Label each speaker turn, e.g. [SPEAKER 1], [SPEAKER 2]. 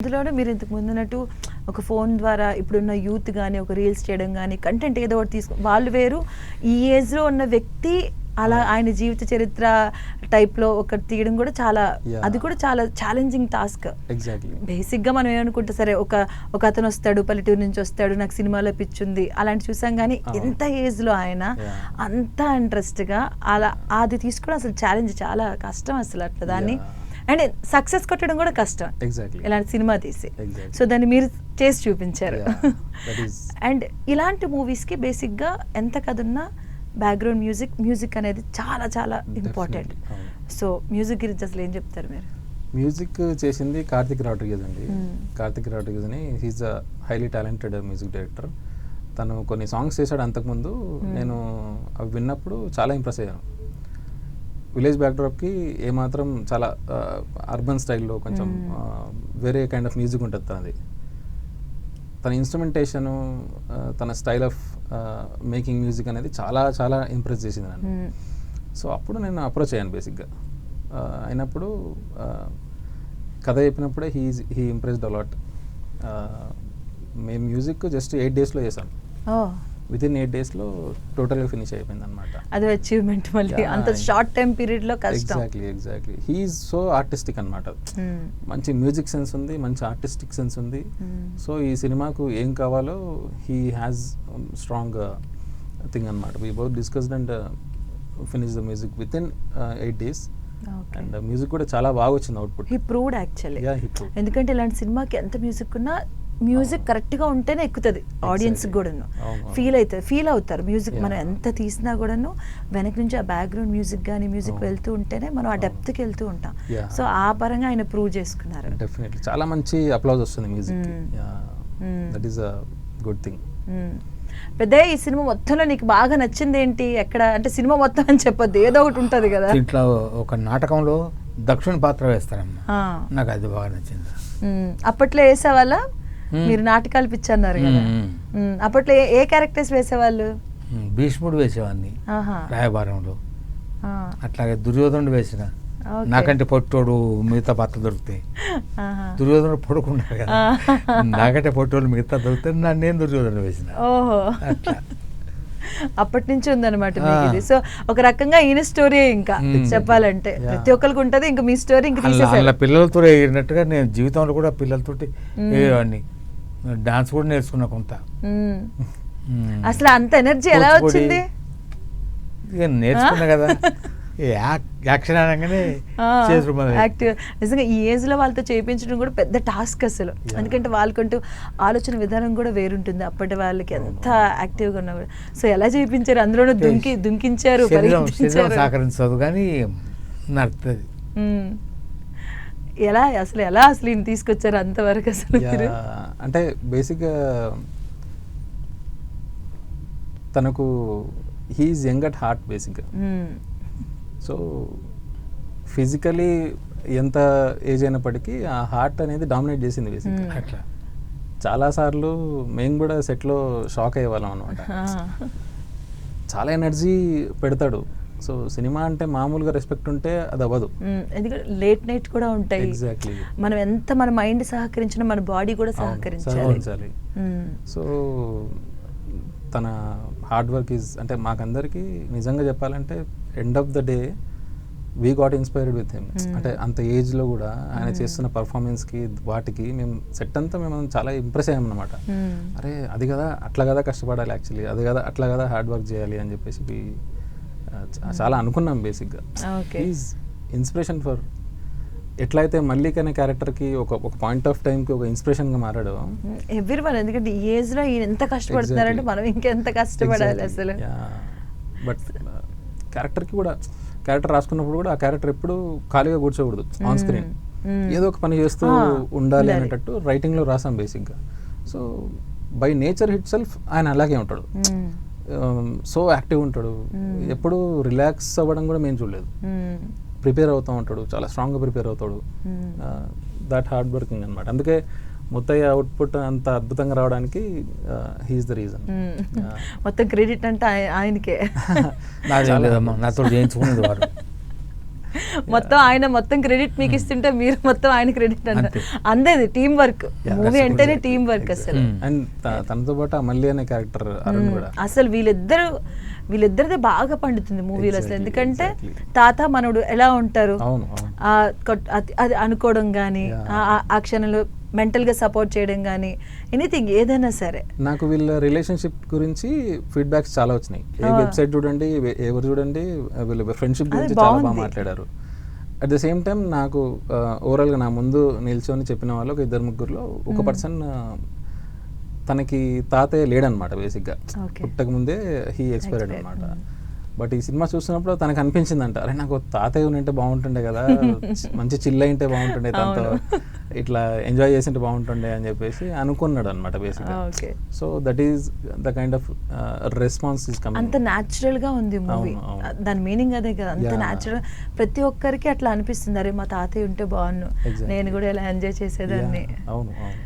[SPEAKER 1] అందులోనే మీరు ఇంతకు ముందున్నట్టు ఒక ఫోన్ ద్వారా ఇప్పుడున్న యూత్ కానీ ఒక రీల్స్ చేయడం కానీ కంటెంట్ ఏదో ఒకటి వాళ్ళు వేరు, ఈ ఏజ్లో ఉన్న వ్యక్తి అలా ఆయన జీవిత చరిత్ర టైప్లో ఒకటి తీయడం కూడా చాలా అది కూడా చాలా ఛాలెంజింగ్ టాస్క్. బేసిక్గా మనం ఏమనుకుంటే సరే ఒక అతను వస్తాడు పల్లెటూరు నుంచి వస్తాడు నాకు సినిమాలో పిచ్చుంది అలాంటి చూసాం, కానీ ఎంత ఏజ్లో ఆయన అంత ఇంట్రెస్ట్గా అలా అది తీసుకోవడం అసలు ఛాలెంజ్ చాలా కష్టం అసలు అట్లా దాన్ని. అండ్ సక్సెస్ కొట్టడం కూడా కష్టం ఇలాంటి సినిమా తీసి. సో దాన్ని మీరు చేసి చూపించారు. అండ్ ఇలాంటి మూవీస్కి బేసిక్గా ఎంత కదున్నా బ్యాక్గ్రౌండ్ మ్యూజిక్ అనేది చాలా చాలా ఇంపార్టెంట్. సో మ్యూజిక్ గురించి అసలు ఏం చెప్తారు మీరు?
[SPEAKER 2] మ్యూజిక్ చేసింది కార్తిక్ రాడ్రిగేజ్ అండి. కార్తిక్ రాడ్రిగేజ్ అని he's a highly talented music director. తను కొన్ని సాంగ్స్ చేశాడు అంతకుముందు. నేను అవి విన్నప్పుడు చాలా ఇంప్రెస్ అయ్యాను. విలేజ్ బ్యాక్డ్రాప్కి ఏమాత్రం చాలా అర్బన్ స్టైల్లో కొంచెం వేరే కైండ్ ఆఫ్ మ్యూజిక్ ఉంటుంది తనది. తన ఇన్స్ట్రుమెంటేషను, తన స్టైల్ ఆఫ్ మేకింగ్ మ్యూజిక్ అనేది చాలా చాలా ఇంప్రెస్ చేసింది నన్ను. సో అప్పుడు నేను అప్రోచ్ అయ్యాను బేసిక్గా. అయినప్పుడు కథ చెప్పినప్పుడే హీ ఇంప్రెస్డ్ అలాట్. మేము మ్యూజిక్ జస్ట్ 8 daysలో చేసాం. వితిన్ 8 daysలో టోటల్గా ఫినిష్ అయిపోయింది అనమాట.
[SPEAKER 1] అది అచీవ్మెంట్ మళ్ళీ అంత షార్ట్ టైం పీరియడ్లో కష్టం.
[SPEAKER 2] ఎగ్జాక్ట్లీ హీఈస్ సో ఆర్టిస్టిక్ అనమాట. మంచి మ్యూజిక్ సెన్స్ ఉంది, మంచి ఆర్టిస్టిక్ సెన్స్ ఉంది. సో ఈ సినిమాకు ఏం కావాలో హీ హ్యాస్ స్ట్రాంగ్ థింగ్ అనమాట. We both discussed and finish the music within 8 days. And music కూడా చాలా బాగా వచ్చింది అవుట్పుట్.
[SPEAKER 1] He proved actually. ఎందుకంటే ఇలాంటి సినిమాకి ఎంత మ్యూజిక్ ఉన్నా మ్యూజిక్ కరెక్ట్గా ఉంటేనే ఎక్కుతుంది ఆడియన్స్కి కూడాను. ఫీల్ అవుతారు మ్యూజిక్ మనం ఎంత తీసినా కూడాను వెనక నుంచి ఆ బ్యాక్గ్రౌండ్ మ్యూజిక్ కానీ మ్యూజిక్ వెళ్తూ ఉంటేనే మనం ఆ డెప్త్కి వెళ్తూ ఉంటాం. సో ఆ పరంగా ఆయన ప్రూవ్ చేసుకున్నారు.
[SPEAKER 2] డెఫినెట్లీ చాలా మంచి అప్లాజ్ వస్తుంది music. That is a good thing.
[SPEAKER 1] పెద్ద ఈ సినిమా మొత్తంలో నీకు బాగా నచ్చింది ఏంటి? ఎక్కడ అంటే సినిమా మొత్తం అని చెప్పొద్దు, ఏదో ఒకటి ఉంటుంది కదా.
[SPEAKER 3] ఇట్లా ఒక నాటకంలో దక్షిణ పాత్ర వేస్తారమ్మా, నాకు అది బాగా నచ్చింది.
[SPEAKER 1] అప్పట్లో వేసేవాళ్ళ మీరు నాటకాలు పిచ్చన్నారు కదా, అప్పట్లో ఏ క్యారెక్టర్స్ వేసేవాళ్ళు?
[SPEAKER 3] భీష్ముడు వేసేవాడిని రాయబారంలో, అట్లాగే దుర్యోధనుడు వేసిన. నాకంటే పొట్టోడు మిగతా పాత్ర దొరుకుతాయి. దుర్యోధనుడు పొడుకున్నాడు కదా, నాకంటే పొట్టోడు మిగతా దొరుకుతాయి, నేను దుర్యోధనుడు వేసిన.
[SPEAKER 1] ఓహో, అప్పటి నుంచి ఉందన్నమాట మీకు ఇది. సో ఒక రకంగా ఈయన స్టోరీ ఇంకా చెప్పాలంటే ప్రతి ఒక్కరికి ఉంటది, ఇంకా మీ స్టోరీ ఇంకా
[SPEAKER 3] తీసేసారు. పిల్లలతో వేయినట్టుగా నేను జీవితంలో కూడా పిల్లలతోటి వేయవాడిని. డాన్స్ కూడా నేర్చుకున్నా కొంత.
[SPEAKER 1] అసలు అంత ఎనర్జీ ఎలా వచ్చింది?
[SPEAKER 3] నేర్చుకున్నా కదా, యాక్షన్ అనగానే
[SPEAKER 1] యాక్టివ్. నిజంగా ఈ ఏజ్ లో వాళ్ళతో చేయించడం కూడా పెద్ద టాస్క్ అసలు. ఎందుకంటే వాళ్ళకంటూ ఆలోచన విధానం కూడా వేరుంటుంది అప్పటి వాళ్ళకి, ఎంత యాక్టివ్ గా ఉన్నా కూడా. సో ఎలా చేయించారు? అందులోనూ దుంకించారు,
[SPEAKER 3] సహకరించదు కానీ నడుతుంది.
[SPEAKER 1] ఎలా అసలు ఈయన తీసుకొచ్చారు అంతవరకు అసలు?
[SPEAKER 2] అంటే బేసిక్గా తనకు హీఈస్ యంగ్ అట్ హార్ట్ బేసిక్గా. సో ఫిజికలీ ఎంత ఏజ్ అయినప్పటికీ ఆ హార్ట్ అనేది డామినేట్ చేసింది బేసిక్గా. అట్లా చాలాసార్లు మేము కూడా సెట్లో షాక్ అయ్యేవాళ్ళం అనమాట. చాలా ఎనర్జీ పెడతాడు. సో సినిమా అంటే మామూలుగా రెస్పెక్ట్ ఉంటే అది అవ్వదు.
[SPEAKER 1] ఎందుకంటే లేట్ నైట్ కూడా ఉంటాయి.
[SPEAKER 2] ఎగ్జాక్ట్లీ.
[SPEAKER 1] మనం ఎంత మన మైండ్ సహకరించినా మన బాడీ కూడా సహకరించాలి.
[SPEAKER 2] సో తన హార్డ్ వర్క్ ఈజ్, అంటే మాకందరికి నిజంగా చెప్పాలంటే end of the day we got inspired with him. అంటే అంత ఏజ్లో కూడా ఆయన చేస్తున్న పర్ఫార్మెన్స్కి వాటికి మేము సెట్ అంతా మేము చాలా ఇంప్రెస్ అయ్యామన్నమాట. అరే అది కదా అట్లా కదా కష్టపడాలి, యాక్చువల్లీ అది కదా అట్లా కదా హార్డ్ వర్క్ చేయాలి అని చెప్పేసి చాలా అనుకున్నాం బేసిక్గా. ఈజ్ ఇన్స్పిరేషన్ ఫర్ ఎట్లయితే మల్లిక్ అనే క్యారెక్టర్కి ఒక పాయింట్ ఆఫ్ టైంకి ఒక ఇన్స్పిరేషన్గా మారాడు
[SPEAKER 1] ఎవ్రీవన్. ఎందుకంటే ఈ ఏజ్లో ఈయన ఎంత కష్టపడుతున్నారంటే మనం ఇంకెంత కష్టపడాలి అసలు.
[SPEAKER 2] బట్ క్యారెక్టర్కి కూడా క్యారెక్టర్ రాసుకున్నప్పుడు కూడా ఆ క్యారెక్టర్ ఎప్పుడు ఖాళీగా కూర్చోకూడదు ఆన్ స్క్రీన్, ఏదో ఒక పని చేస్తూ ఉండాలి అనేటట్టు రైటింగ్లో రాసాం బేసిక్గా. So by nature hit self ఆయన అలాగే ఉంటాడు, సో యాక్టివ్ ఉంటాడు. ఎప్పుడు రిలాక్స్ అవ్వడం కూడా మేము చూడలేదు. ప్రిపేర్ అవుతూ ఉంటాడు, చాలా స్ట్రాంగ్గా ప్రిపేర్ అవుతాడు. దట్ హార్డ్ వర్కింగ్ అనమాట. అందుకే ముత్తయ్య అవుట్పుట్ అంత అద్భుతంగా రావడానికి హీఈస్ ద రీజన్.
[SPEAKER 1] మొత్తం క్రెడిట్ అంటే ఆయనకే.
[SPEAKER 3] నాతో చేయించుకునేది వారు.
[SPEAKER 1] మొత్తం ఆయన మొత్తం క్రెడిట్ మీకు ఇస్తుంటే మీరు మొత్తం ఆయన క్రెడిట్ అంటారు. అందేది టీం వర్క్, మూవీ అంటేనే టీం వర్క్ అసలు.
[SPEAKER 2] అండ్ తనతో పాటు ఆ మల్లి అనే క్యారెక్టర్ అరుణ్ కూడా
[SPEAKER 1] అసలు వీళ్ళిద్దరిదే బాగా పండుతుంది మూవీలో అసలు.
[SPEAKER 2] Exactly,
[SPEAKER 1] ఎందుకంటే
[SPEAKER 2] exactly.
[SPEAKER 1] తాత మనడు ఎలా ఉంటారు,
[SPEAKER 2] అవును అవును
[SPEAKER 1] అది అనుకోవడం కానీ, ఆ క్షణంలో మెంటల్ గా సపోర్ట్ చేయడం కానీ, ఎనీథింగ్ ఏదైనా సరే.
[SPEAKER 2] నాకు వీళ్ళ రిలేషన్షిప్ గురించి ఫీడ్బ్యాక్స్ చాలా వచ్చినాయి. ఏ వెబ్సైట్ చూడండి, ఎవరు చూడండి, వీళ్ళ ఫ్రెండ్షిప్ గురించి చాలా బాగా మాట్లాడారు. అట్ ద సేమ్ టైం నాకు ఓవరాల్గా నా ముందు నిల్చొని చెప్పిన వాళ్ళు ఒక ఇద్దరు ముగ్గురులో ఒక పర్సన్ తనకి తాతయ్య లేడనమాట బేసిక్గా, పుట్టక ముందే హీ ఎక్స్పైర్డ్ అనమాట. బట్ ఈ సినిమా చూస్తున్నప్పుడు తనకు అనిపించిందంట, అరే నాకు తాతయ్య ఉంటే బాగుంటుండే కదా, మంచి చిల్ అయింటే బాగుంటుండే, తనతో ఇట్లా ఎంజాయ్ చేసింటే బాగుంటుండే అని చెప్పేసి అనుకున్నాడు అనమాట బేసిక్గా. So that is the kind of response is coming.
[SPEAKER 1] అంత న్యాచురల్ గా ఉంది మూవీ, దాని మీనింగ్ అదే కదా, అంత న్యాచురల్. ప్రతి ఒక్కరికి అట్లా అనిపిస్తుంది, అరే మా తాతయ్య ఉంటే బాగున్ను, నేను కూడా ఇలా ఎంజాయ్ చేసేదాన్ని.
[SPEAKER 2] అవును అవును